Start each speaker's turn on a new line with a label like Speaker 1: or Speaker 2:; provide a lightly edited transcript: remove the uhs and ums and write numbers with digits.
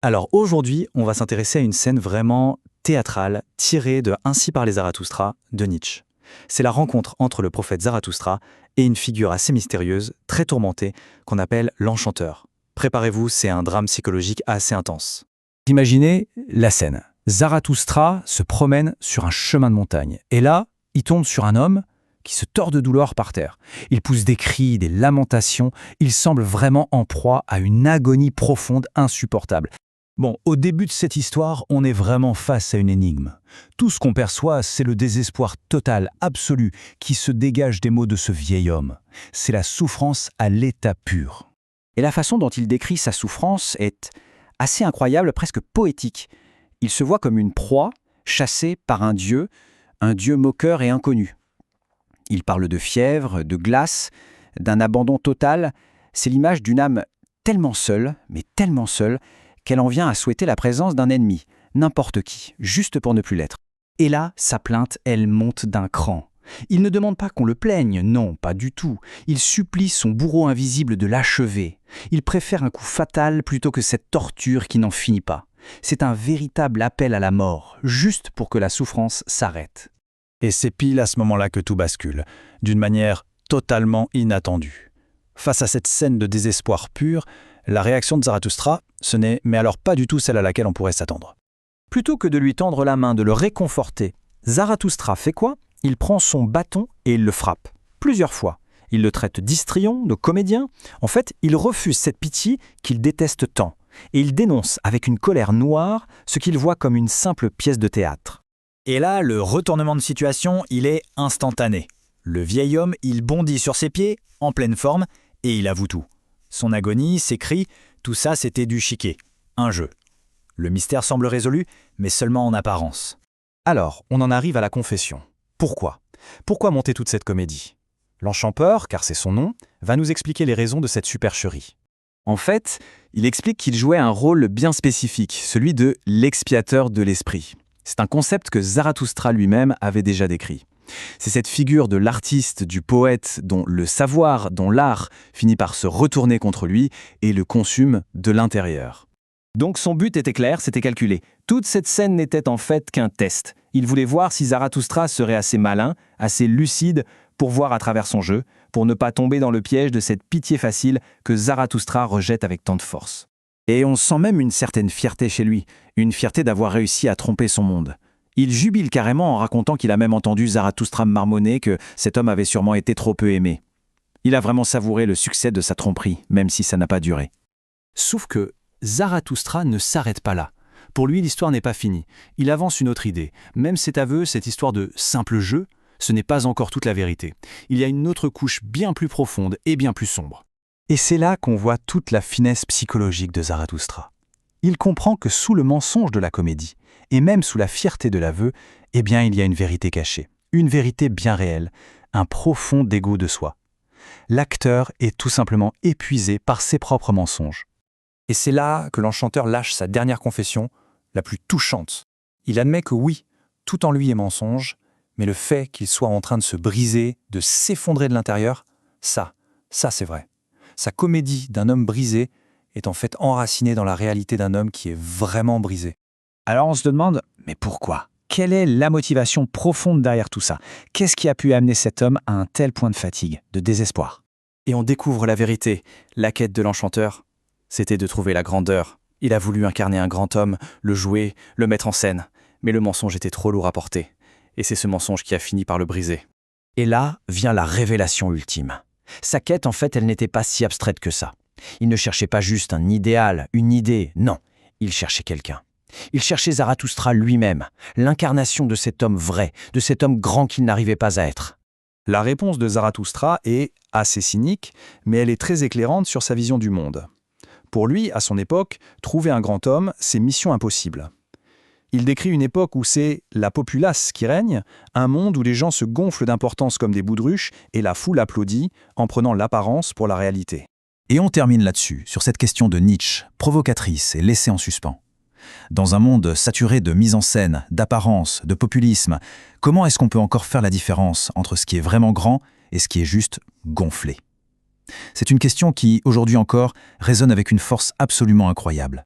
Speaker 1: Alors aujourd'hui, on va s'intéresser à une scène vraiment théâtrale, tirée de Ainsi parlait Zarathustra de Nietzsche. C'est la rencontre entre le prophète Zarathustra et une figure assez mystérieuse, très tourmentée, qu'on appelle l'enchanteur. Préparez-vous, c'est un drame psychologique assez intense.
Speaker 2: Imaginez la scène. Zarathustra se promène sur un chemin de montagne. Et là, il tombe sur un homme qui se tord de douleur par terre. Il pousse des cris, des lamentations. Il semble vraiment en proie à une agonie profonde, insupportable. Bon, au début de cette histoire, on est vraiment face à une énigme. Tout ce qu'on perçoit, c'est le désespoir total, absolu, qui se dégage des mots de ce vieil homme. C'est la souffrance à l'état pur.
Speaker 3: Et la façon dont il décrit sa souffrance est assez incroyable, presque poétique. Il se voit comme une proie chassée par un dieu moqueur et inconnu. Il parle de fièvre, de glace, d'un abandon total. C'est l'image d'une âme tellement seule, mais tellement seule, qu'elle en vient à souhaiter la présence d'un ennemi, n'importe qui, juste pour ne plus l'être.
Speaker 2: Et là, sa plainte, elle monte d'un cran. Il ne demande pas qu'on le plaigne, non, pas du tout. Il supplie son bourreau invisible de l'achever. Il préfère un coup fatal plutôt que cette torture qui n'en finit pas. C'est un véritable appel à la mort, juste pour que la souffrance s'arrête.
Speaker 1: Et c'est pile à ce moment-là que tout bascule, d'une manière totalement inattendue. Face à cette scène de désespoir pur, la réaction de Zarathustra, ce n'est mais alors pas du tout celle à laquelle on pourrait s'attendre.
Speaker 2: Plutôt que de lui tendre la main, de le réconforter, Zarathustra fait quoi ? Il prend son bâton et il le frappe. Plusieurs fois. Il le traite d'histrion, de comédien. En fait, il refuse cette pitié qu'il déteste tant. Et il dénonce avec une colère noire ce qu'il voit comme une simple pièce de théâtre.
Speaker 1: Et là, le retournement de situation, il est instantané. Le vieil homme, il bondit sur ses pieds, en pleine forme, et il avoue tout. Son agonie, ses cris, tout ça c'était du chiquet, un jeu. Le mystère semble résolu, mais seulement en apparence.
Speaker 2: Alors, on en arrive à la confession. Pourquoi ? Pourquoi monter toute cette comédie ? L'enchanteur, car c'est son nom, va nous expliquer les raisons de cette supercherie.
Speaker 4: En fait, il explique qu'il jouait un rôle bien spécifique, celui de l'expiateur de l'esprit. C'est un concept que Zarathustra lui-même avait déjà décrit. C'est cette figure de l'artiste, du poète, dont le savoir, dont l'art finit par se retourner contre lui et le consume de l'intérieur.
Speaker 3: Donc son but était clair, c'était calculé. Toute cette scène n'était en fait qu'un test. Il voulait voir si Zarathustra serait assez malin, assez lucide pour voir à travers son jeu, pour ne pas tomber dans le piège de cette pitié facile que Zarathustra rejette avec tant de force. Et on sent même une certaine fierté chez lui, une fierté d'avoir réussi à tromper son monde. Il jubile carrément en racontant qu'il a même entendu Zarathustra marmonner que cet homme avait sûrement été trop peu aimé. Il a vraiment savouré le succès de sa tromperie, même si ça n'a pas duré.
Speaker 2: Sauf que Zarathustra ne s'arrête pas là. Pour lui, l'histoire n'est pas finie. Il avance une autre idée. Même cet aveu, cette histoire de simple jeu, ce n'est pas encore toute la vérité. Il y a une autre couche bien plus profonde et bien plus sombre.
Speaker 1: Et c'est là qu'on voit toute la finesse psychologique de Zarathustra. Il comprend que sous le mensonge de la comédie, et même sous la fierté de l'aveu, eh bien il y a une vérité cachée, une vérité bien réelle, un profond dégoût de soi. L'acteur est tout simplement épuisé par ses propres mensonges.
Speaker 2: Et c'est là que l'enchanteur lâche sa dernière confession, la plus touchante. Il admet que oui, tout en lui est mensonge, mais le fait qu'il soit en train de se briser, de s'effondrer de l'intérieur, ça c'est vrai. Sa comédie d'un homme brisé est en fait enracinée dans la réalité d'un homme qui est vraiment brisé.
Speaker 3: Alors on se demande, mais pourquoi ? Quelle est la motivation profonde derrière tout ça ? Qu'est-ce qui a pu amener cet homme à un tel point de fatigue, de désespoir ?
Speaker 4: Et on découvre la vérité. La quête de l'enchanteur, c'était de trouver la grandeur. Il a voulu incarner un grand homme, le jouer, le mettre en scène. Mais le mensonge était trop lourd à porter. Et c'est ce mensonge qui a fini par le briser.
Speaker 3: Et là vient la révélation ultime. Sa quête, en fait, elle n'était pas si abstraite que ça. Il ne cherchait pas juste un idéal, une idée, non. Il cherchait quelqu'un. Il cherchait Zarathustra lui-même, l'incarnation de cet homme vrai, de cet homme grand qu'il n'arrivait pas à être.
Speaker 1: La réponse de Zarathustra est assez cynique, mais elle est très éclairante sur sa vision du monde. Pour lui, à son époque, trouver un grand homme, c'est mission impossible. Il décrit une époque où c'est la populace qui règne, un monde où les gens se gonflent d'importance comme des boudruches et la foule applaudit en prenant l'apparence pour la réalité.
Speaker 2: Et on termine là-dessus, sur cette question de Nietzsche, provocatrice et laissée en suspens. Dans un monde saturé de mise en scène, d'apparence, de populisme, comment est-ce qu'on peut encore faire la différence entre ce qui est vraiment grand et ce qui est juste gonflé ? C'est une question qui, aujourd'hui encore, résonne avec une force absolument incroyable.